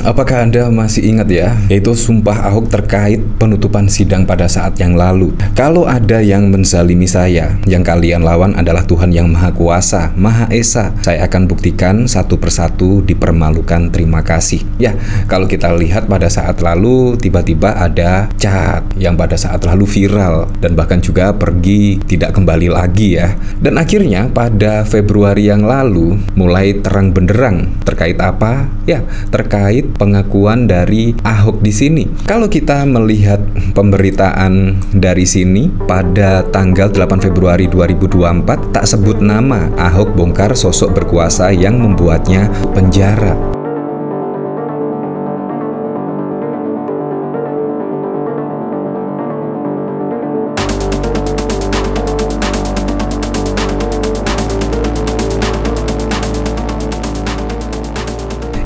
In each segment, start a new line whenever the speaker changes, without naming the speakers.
Apakah Anda masih ingat ya, yaitu sumpah Ahok terkait penutupan sidang pada saat yang lalu? Kalau ada yang menzalimi saya, yang kalian lawan adalah Tuhan yang Maha Kuasa, Maha Esa. Saya akan buktikan satu persatu, dipermalukan, terima kasih. Ya, kalau kita lihat pada saat lalu, tiba-tiba ada chat yang pada saat lalu viral, dan bahkan juga pergi tidak kembali lagi ya. Dan akhirnya pada Februari yang lalu, mulai terang benderang terkait apa? Ya, terkait pengakuan dari Ahok di sini. Kalau kita melihat pemberitaan dari sini pada tanggal 8 Februari 2024 tak sebut nama, Ahok bongkar sosok berkuasa yang membuatnya penjara.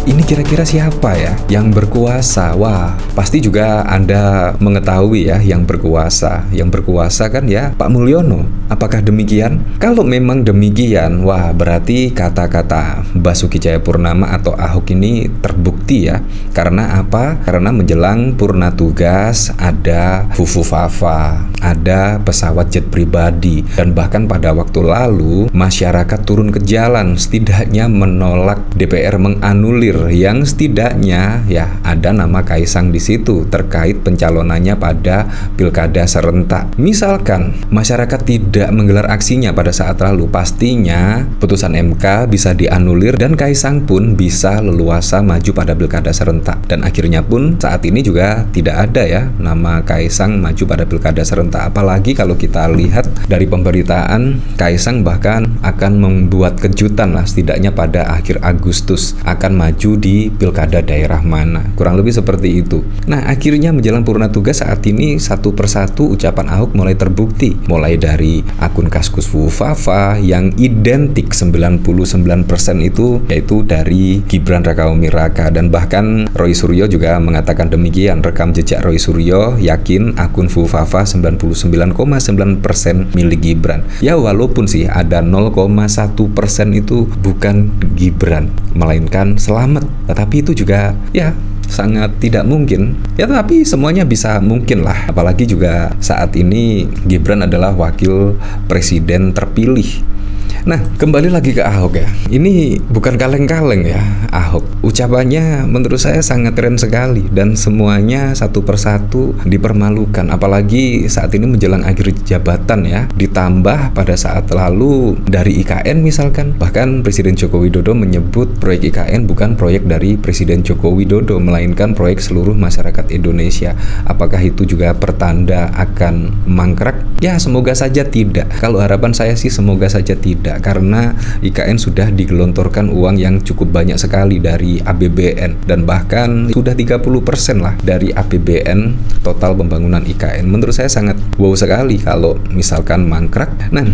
Ini kira-kira siapa ya yang berkuasa? Wah, pasti juga Anda mengetahui ya yang berkuasa. Yang berkuasa kan ya Pak Mulyono. Apakah demikian? Kalau memang demikian, wah berarti kata-kata Basuki Cahayapurnama atau Ahok ini terbukti ya. Karena apa? Karena menjelang purna tugas ada Fufu Fafa, ada pesawat jet pribadi, dan bahkan pada waktu lalu masyarakat turun ke jalan setidaknya menolak DPR menganulir yang setidaknya ya ada nama Kaisang di situ terkait pencalonannya pada pilkada serentak. Misalkan masyarakat tidak menggelar aksinya pada saat lalu, pastinya putusan MK bisa dianulir dan Kaisang pun bisa leluasa maju pada pilkada serentak. Dan akhirnya pun saat ini juga tidak ada ya nama Kaisang maju pada pilkada serentak. Apalagi kalau kita lihat dari pemberitaan, Kaisang bahkan akan membuat kejutan lah, setidaknya pada akhir Agustus akan maju di pilkada daerah mana, kurang lebih seperti itu. Nah, akhirnya menjelang purna tugas saat ini satu persatu ucapan Ahok mulai terbukti, mulai dari akun Kaskus Fufu Fafa yang identik 99% itu yaitu dari Gibran Rakabuming Raka, dan bahkan Roy Suryo juga mengatakan demikian. Rekam jejak Roy Suryo yakin akun Fufu Fafa 99,9% milik Gibran. Ya, walaupun sih ada 0,1% itu bukan Gibran melainkan Selamat, tetapi itu juga ya sangat tidak mungkin ya, tapi semuanya bisa mungkin lah, apalagi juga saat ini Gibran adalah wakil presiden terpilih. Nah, kembali lagi ke Ahok ya. Ini bukan kaleng-kaleng ya Ahok. Ucapannya menurut saya sangat keren sekali dan semuanya satu persatu dipermalukan. Apalagi saat ini menjelang akhir jabatan ya. Ditambah pada saat lalu dari IKN misalkan. Bahkan Presiden Joko Widodo menyebut proyek IKN bukan proyek dari Presiden Joko Widodo, melainkan proyek seluruh masyarakat Indonesia. Apakah itu juga pertanda akan mangkrak? Ya, semoga saja tidak. Kalau harapan saya sih semoga saja tidak, karena IKN sudah digelontorkan uang yang cukup banyak sekali dari APBN, dan bahkan sudah 30% lah dari APBN total pembangunan IKN. Menurut saya sangat wow sekali kalau misalkan mangkrak. Nah,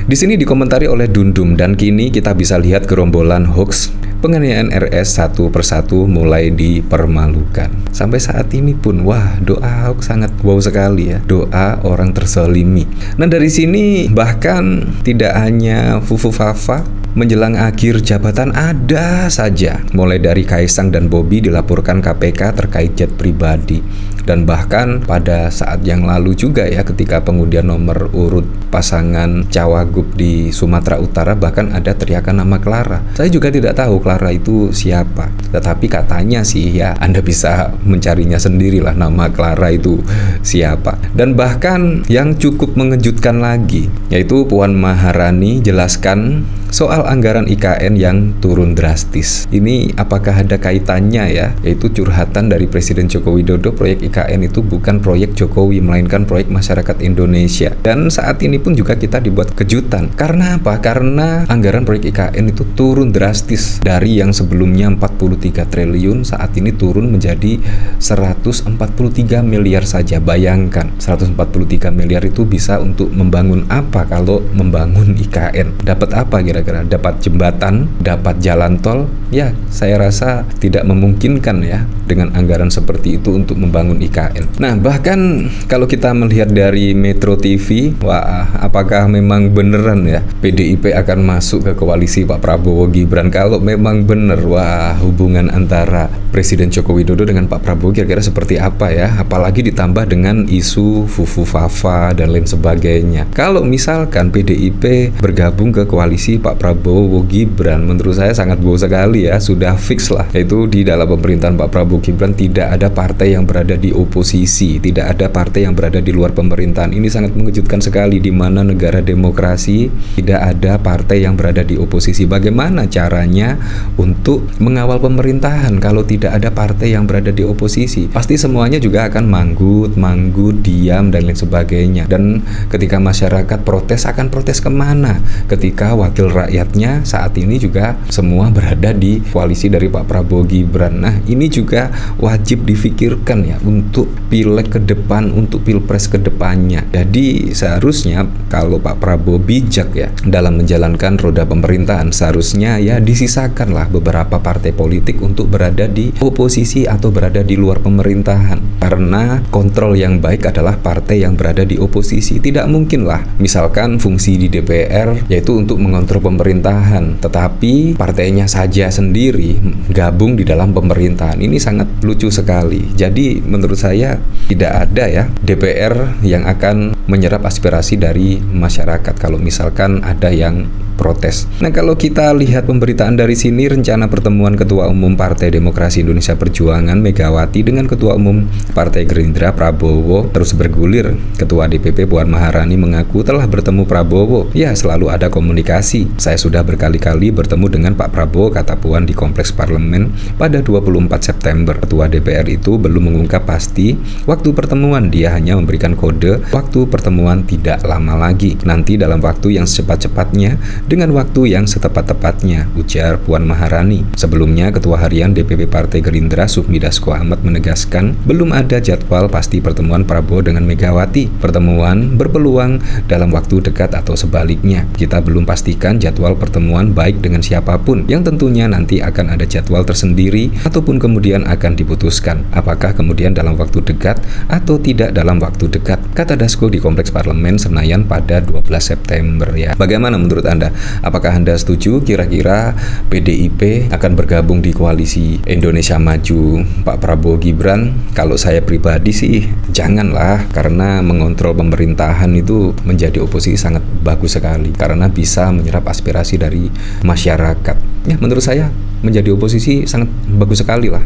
di sini dikomentari oleh Dundum, dan kini kita bisa lihat gerombolan hoax penganiayaan RS satu persatu mulai dipermalukan. Sampai saat ini pun, wah, doa Ahok sangat wow sekali ya, doa orang terzalimi. Nah, dari sini bahkan tidak hanya Fufu Fafa, menjelang akhir jabatan ada saja, mulai dari Kaisang dan Bobi dilaporkan KPK terkait jet pribadi. Dan bahkan pada saat yang lalu juga ya, ketika pengundian nomor urut pasangan cawagup di Sumatera Utara, bahkan ada teriakan nama Clara. Saya juga tidak tahu Clara itu siapa, tetapi katanya sih ya, Anda bisa mencarinya sendirilah nama Clara itu siapa. Dan bahkan yang cukup mengejutkan lagi, yaitu Puan Maharani jelaskan soal anggaran IKN yang turun drastis. Ini apakah ada kaitannya ya? Yaitu curhatan dari Presiden Joko Widodo, proyek IKN itu bukan proyek Jokowi, melainkan proyek masyarakat Indonesia. Dan saat ini pun juga kita dibuat kejutan. Karena apa? Karena anggaran proyek IKN itu turun drastis. Dari yang sebelumnya 43 triliun, saat ini turun menjadi 143 miliar saja. Bayangkan, 143 miliar itu bisa untuk membangun apa kalau membangun IKN? Dapat apa kira-kira? Dapat jembatan, dapat jalan tol? Ya, saya rasa tidak memungkinkan ya dengan anggaran seperti itu untuk membangun IKN. Nah, bahkan kalau kita melihat dari Metro TV, wah, apakah memang beneran ya PDIP akan masuk ke koalisi Pak Prabowo Gibran? Kalau memang bener, wah, hubungan antara Presiden Joko Widodo dengan Pak Prabowo kira-kira seperti apa ya? Apalagi ditambah dengan isu Fufu Fafa dan lain sebagainya. Kalau misalkan PDIP bergabung ke koalisi Pak Prabowo Gibran, menurut saya sangat bau sekali ya, sudah fix lah. Yaitu di dalam pemerintahan Pak Prabowo Gibran tidak ada partai yang berada di oposisi, tidak ada partai yang berada di luar pemerintahan. Ini sangat mengejutkan sekali, di mana negara demokrasi tidak ada partai yang berada di oposisi. Bagaimana caranya untuk mengawal pemerintahan kalau tidak ada partai yang berada di oposisi? Pasti semuanya juga akan manggut, diam dan lain sebagainya. Dan ketika masyarakat protes, akan protes kemana? Ketika wakil rakyatnya saat ini juga semua berada di koalisi dari Pak Prabowo Gibran. Nah, ini juga wajib difikirkan ya untuk pileg ke depan, untuk pilpres ke depannya. Jadi seharusnya kalau Pak Prabowo bijak ya dalam menjalankan roda pemerintahan, seharusnya ya disisakanlah beberapa partai politik untuk berada di oposisi atau berada di luar pemerintahan. Karena kontrol yang baik adalah partai yang berada di oposisi. Tidak mungkinlah misalkan fungsi di DPR yaitu untuk mengontrol pemerintahan, tetapi partainya saja sendiri gabung di dalam pemerintahan. Ini sangat lucu sekali. Jadi menurut saya tidak ada ya DPR yang akan menyerap aspirasi dari masyarakat kalau misalkan ada yang protes. Nah, kalau kita lihat pemberitaan dari sini, rencana pertemuan Ketua Umum Partai Demokrasi Indonesia Perjuangan Megawati dengan Ketua Umum Partai Gerindra Prabowo terus bergulir. Ketua DPP Puan Maharani mengaku telah bertemu Prabowo. Ya, selalu ada komunikasi. Saya sudah berkali-kali bertemu dengan Pak Prabowo, kata Puan di Kompleks Parlemen pada 24 September. Ketua DPR itu belum mengungkap pasti waktu pertemuan. Dia hanya memberikan kode waktu pertemuan tidak lama lagi. Nanti dalam waktu yang secepat-cepatnya dengan waktu yang setepat-tepatnya, ujar Puan Maharani. Sebelumnya, Ketua Harian DPP Partai Gerindra Sufmi Dasko Ahmad menegaskan belum ada jadwal pasti pertemuan Prabowo dengan Megawati. Pertemuan berpeluang dalam waktu dekat atau sebaliknya. Kita belum pastikan jadwal pertemuan baik dengan siapapun, yang tentunya nanti akan ada jadwal tersendiri ataupun kemudian akan diputuskan apakah kemudian dalam waktu dekat atau tidak dalam waktu dekat, kata Dasko di Kompleks Parlemen Senayan pada 12 September ya. Bagaimana menurut Anda? Apakah Anda setuju kira-kira PDIP akan bergabung di koalisi Indonesia Maju Pak Prabowo Gibran? Kalau saya pribadi sih janganlah, karena mengontrol pemerintahan itu menjadi oposisi sangat bagus sekali karena bisa menyerap aspirasi dari masyarakat. Ya, menurut saya menjadi oposisi sangat bagus sekali lah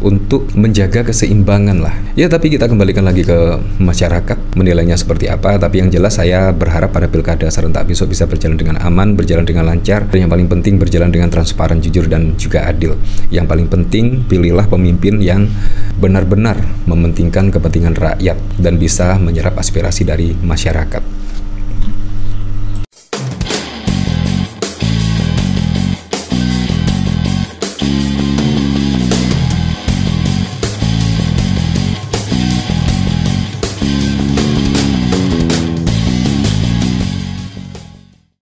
untuk menjaga keseimbangan lah. Ya, tapi kita kembalikan lagi ke masyarakat menilainya seperti apa. Tapi yang jelas saya berharap pada pilkada serentak besok bisa berjalan dengan aman, berjalan dengan lancar, dan yang paling penting berjalan dengan transparan, jujur, dan juga adil. Yang paling penting pilihlah pemimpin yang benar-benar mementingkan kepentingan rakyat dan bisa menyerap aspirasi dari masyarakat.